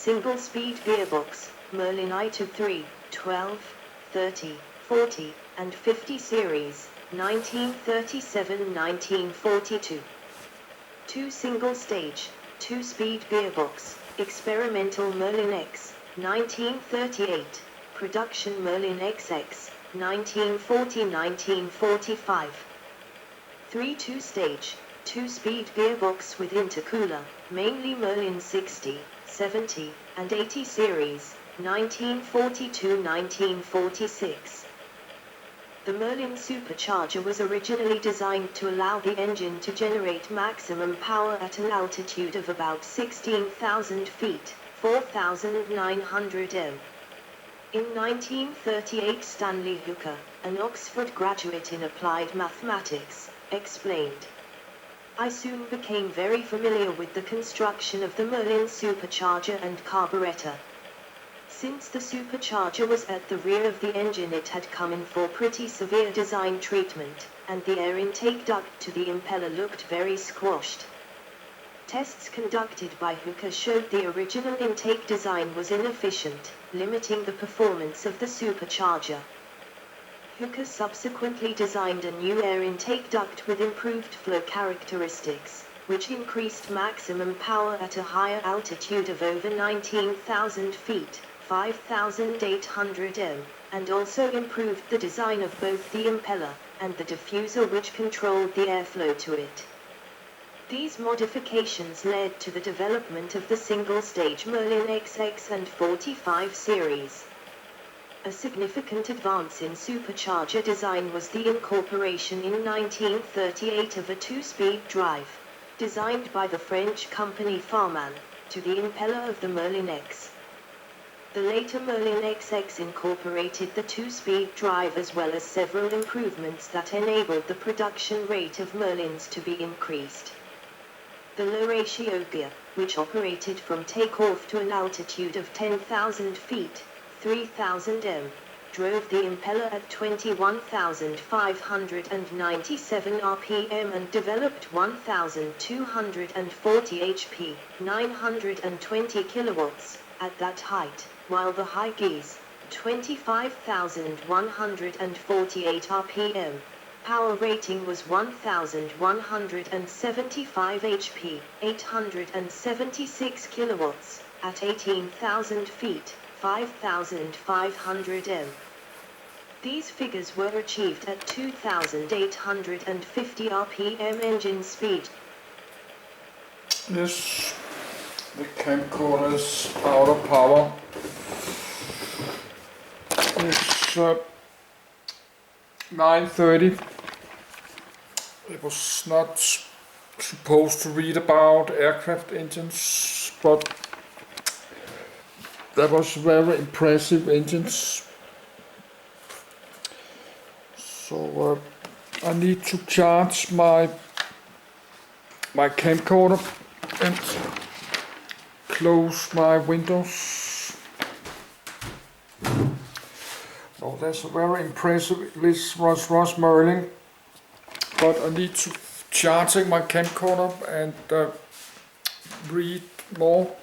single-speed gearbox, Merlin I-3, 12, 30, 40, and 50 series, 1937-1942. 2 single-stage, 2-speed gearbox, experimental Merlin X, 1938, production Merlin XX, 1940-1945. 3 2-stage, 2-speed gearbox with intercooler, mainly Merlin 60, 70, and 80 series, 1942-1946. The Merlin supercharger was originally designed to allow the engine to generate maximum power at an altitude of about 16,000 feet, 4,900 m. In 1938, Stanley Hooker, an Oxford graduate in applied mathematics, explained, "I soon became very familiar with the construction of the Merlin supercharger and carburetor. Since the supercharger was at the rear of the engine, it had come in for pretty severe design treatment, and the air intake duct to the impeller looked very squashed." Tests conducted by Hooker showed the original intake design was inefficient, limiting the performance of the supercharger. Hooker subsequently designed a new air intake duct with improved flow characteristics, which increased maximum power at a higher altitude of over 19,000 feet, 5,800 m, and also improved the design of both the impeller and the diffuser, which controlled the airflow to it. These modifications led to the development of the single-stage Merlin XX and 45 series. A significant advance in supercharger design was the incorporation in 1938 of a 2-speed drive, designed by the French company Farman, to the impeller of the Merlin X. The later Merlin XX incorporated the 2-speed drive as well as several improvements that enabled the production rate of Merlins to be increased. The low-ratio gear, which operated from takeoff to an altitude of 10,000 feet, 3,000 m, drove the impeller at 21,597 rpm and developed 1,240 HP, 920 kilowatts, at that height, while the high gears, 25,148 rpm, power rating was 1,175 HP, 876 kilowatts, at 18,000 feet, 5,500 m. These figures were achieved at 2,850 rpm engine speed. Yes, the camcorder is out of power. It's 9:30. It was not supposed to read about aircraft engines, but that was very impressive engines. So I need to charge my camcorder and close my windows. Oh, that's very impressive. This Rolls-Royce Merlin, but I need to charging my camcorder and read more.